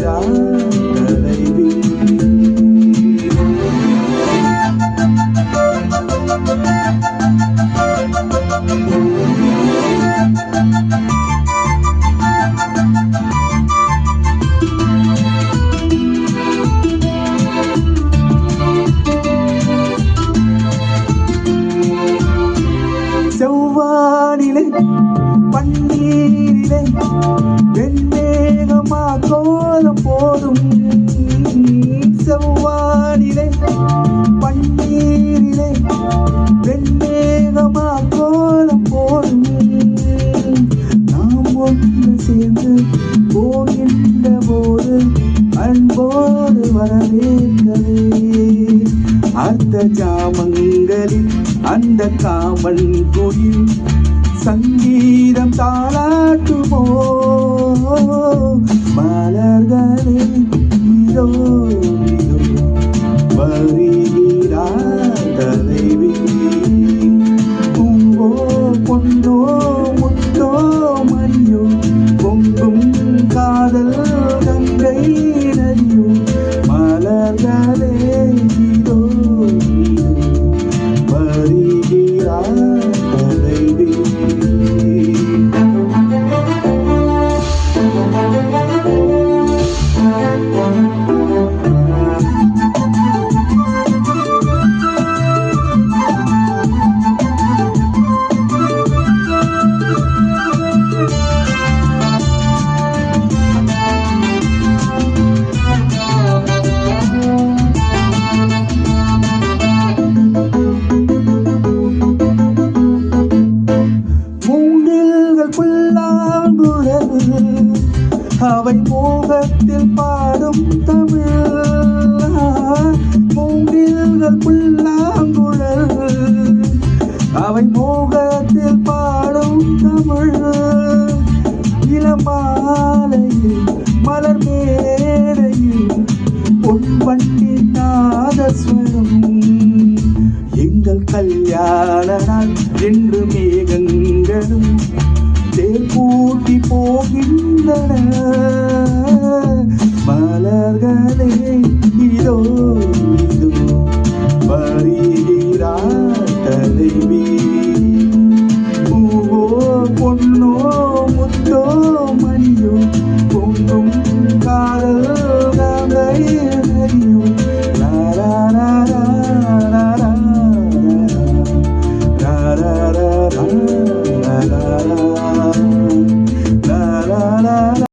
வருகிறார் தலைவி. செவ்வானிலே பன்னீரிலே வெண்மேகமா கோலம் போடும். செவ்வானிலே பன்னீரிலே வெண்மேகமா கோலம் போடும். நாம் ஒன்று சேர்ந்து போகின்ற போது அன்போடு வரவேற்கவே அர்த்த ஜாமங்களில் அந்த காமன் குயில் சங்கீதம் தாளாட்டுமோ. மலர்களே இதோ இதோ வருகிறார் தலைவி. பூவோ பொன்னோ முத்தோ மணியோ பொங்கும் காதல் கங்கை நதியோ. மலர்களே இதோ இதோ வருகிறார் தலைவி. அவை மோகத்தில் பாடும் தமிழ். மூங்கில்கள் புல்லாங்குழல் அவை மோகத்தில் பாடும் தமிழ். இளமாலையில் மலர் மேடையில் பொன் வண்டின் நாதஸ்வரம். எங்கள் கல்யாண நாள் என்று மேகங்களும் தேர் கூட்டி போகின்றன. மலர்களே இதோ இதோ வருகிறார் தலைவி. பூவோ பொன்னோ முத்தோ மணியோ பொங்கும் காதல் கங்கை நதியோ.